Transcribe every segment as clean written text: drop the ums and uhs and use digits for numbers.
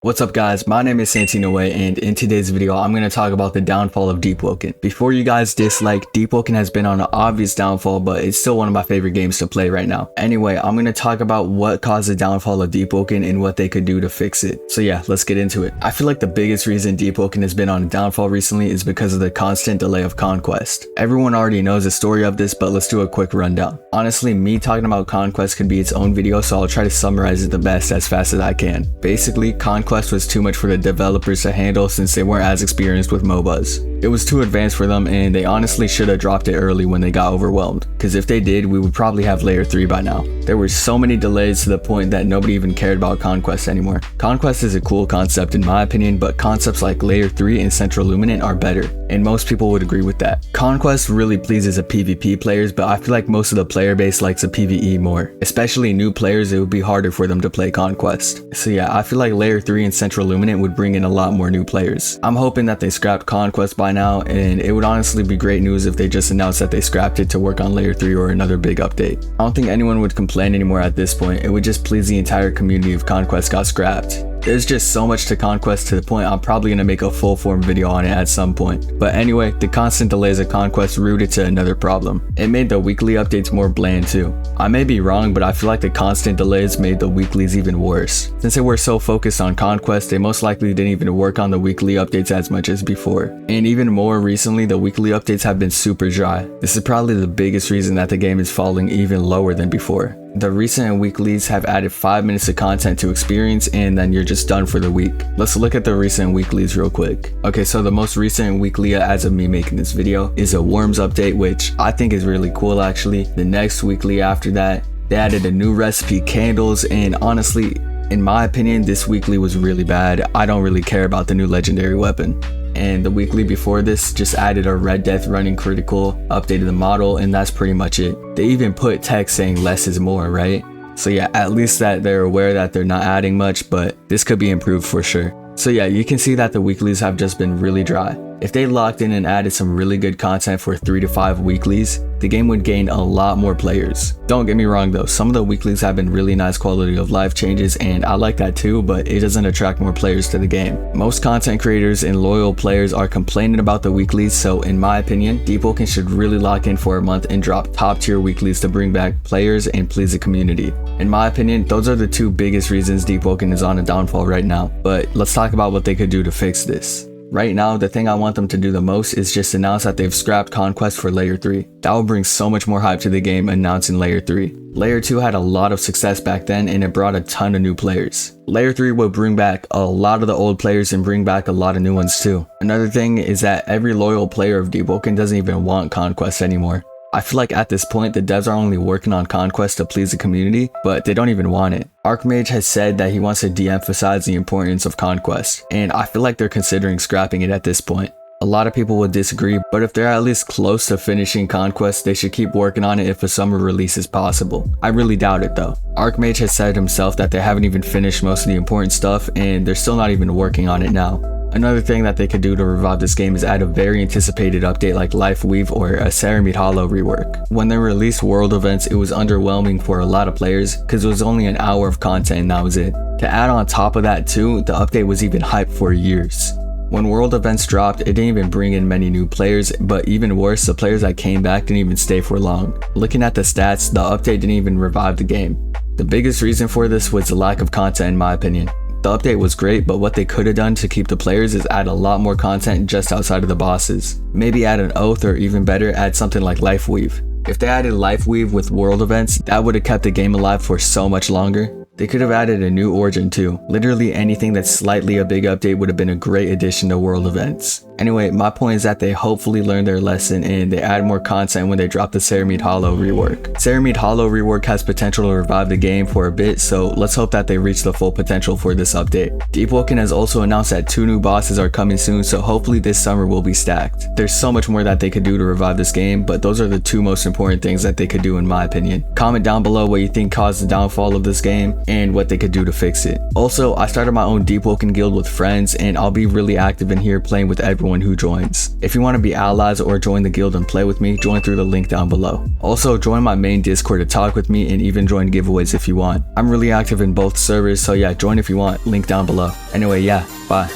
What's up guys, my name is Santino and in today's video I'm going to talk about the downfall of Deepwoken. Before you guys dislike, Deepwoken has been on an obvious downfall, but it's still one of my favorite games to play right now. Anyway, I'm going to talk about what caused the downfall of Deepwoken and what they could do to fix it. So yeah, let's get into it. I feel like the biggest reason Deepwoken has been on a downfall recently is because of the constant delay of Conquest. Everyone already knows the story of this, but let's do a quick rundown. Honestly, me talking about Conquest could be its own video, so I'll try to summarize it the best as fast as I can. Basically, Conquest was too much for the developers to handle since they weren't as experienced with MOBAs. It was too advanced for them and they honestly should have dropped it early when they got overwhelmed, because if they did, we would probably have layer 3 by now. There were so many delays to the point that nobody even cared about Conquest anymore. Conquest is a cool concept in my opinion, but concepts like layer 3 and Central Luminant are better, and most people would agree with that. Conquest really pleases the PvP players, but I feel like most of the player base likes the PvE more. Especially new players, it would be harder for them to play Conquest. So yeah, I feel like layer 3 and Central Luminant would bring in a lot more new players. I'm hoping that they scrapped Conquest by now, and it would honestly be great news if they just announced that they scrapped it to work on layer 3 or another big update. I don't think anyone would complain anymore at this point. It would just please the entire community if Conquest got scrapped. There's just so much to Conquest to the point I'm probably going to make a full form video on it at some point. But anyway, the constant delays of Conquest rooted to another problem. It made the weekly updates more bland too. I may be wrong, but I feel like the constant delays made the weeklies even worse. Since they were so focused on Conquest, they most likely didn't even work on the weekly updates as much as before. And even more recently, the weekly updates have been super dry. This is probably the biggest reason that the game is falling even lower than before. The recent weeklies have added 5 minutes of content to experience and then you're just done for the week. Let's look at the recent weeklies real quick. Okay, so the most recent weekly as of me making this video is a Worms update, which I think is really cool actually. The next weekly after that, they added a new recipe, candles, and honestly, in my opinion, this weekly was really bad. I don't really care about the new legendary weapon. And the weekly before this just added a Red Death running critical, updated the model, and that's pretty much it. They even put text saying less is more, right? So yeah, at least that they're aware that they're not adding much, but this could be improved for sure. So yeah, you can see that the weeklies have just been really dry. If they locked in and added some really good content for 3 to 5 weeklies, the game would gain a lot more players. Don't get me wrong though, some of the weeklies have been really nice quality of life changes and I like that too, but it doesn't attract more players to the game. Most content creators and loyal players are complaining about the weeklies, so in my opinion, Deepwoken should really lock in for a month and drop top tier weeklies to bring back players and please the community. In my opinion, those are the two biggest reasons Deepwoken is on a downfall right now, but let's talk about what they could do to fix this. Right now, the thing I want them to do the most is just announce that they've scrapped Conquest for layer 3. That will bring so much more hype to the game announcing layer 3. Layer 2 had a lot of success back then and it brought a ton of new players. Layer 3 will bring back a lot of the old players and bring back a lot of new ones too. Another thing is that every loyal player of Deepwoken doesn't even want Conquest anymore. I feel like at this point, the devs are only working on Conquest to please the community, but they don't even want it. Archmage has said that he wants to de-emphasize the importance of Conquest, and I feel like they're considering scrapping it at this point. A lot of people would disagree, but if they're at least close to finishing Conquest, they should keep working on it if a summer release is possible. I really doubt it though. Archmage has said himself that they haven't even finished most of the important stuff, and they're still not even working on it now. Another thing that they could do to revive this game is add a very anticipated update like Life Weave or a Ceramide Hollow rework. When they released World Events, it was underwhelming for a lot of players because it was only an hour of content and that was it. To add on top of that too, the update was even hyped for years. When World Events dropped, it didn't even bring in many new players, but even worse, the players that came back didn't even stay for long. Looking at the stats, the update didn't even revive the game. The biggest reason for this was the lack of content in my opinion. The update was great, but what they could have done to keep the players is add a lot more content just outside of the bosses. Maybe add an oath, or even better, add something like Life Weave. If they added Life Weave with World Events, that would have kept the game alive for so much longer. They could have added a new origin too. Literally anything that's slightly a big update would have been a great addition to World Events. Anyway, my point is that they hopefully learned their lesson and they add more content when they drop the Ceramide Hollow rework. Ceramide Hollow rework has potential to revive the game for a bit, so let's hope that they reach the full potential for this update. Deepwoken has also announced that 2 new bosses are coming soon, so hopefully this summer will be stacked. There's so much more that they could do to revive this game, but those are the 2 most important things that they could do in my opinion. Comment down below what you think caused the downfall of this game. and what they could do to fix it. Also, I started my own Deepwoken guild with friends, and I'll be really active in here playing with everyone who joins. If you want to be allies or join the guild and play with me, join through the link down below. Also, join my main Discord to talk with me and even join giveaways if you want. I'm really active in both servers, so yeah, join if you want, link down below. Anyway, yeah, bye.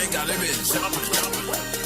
Ain't got it, bitch.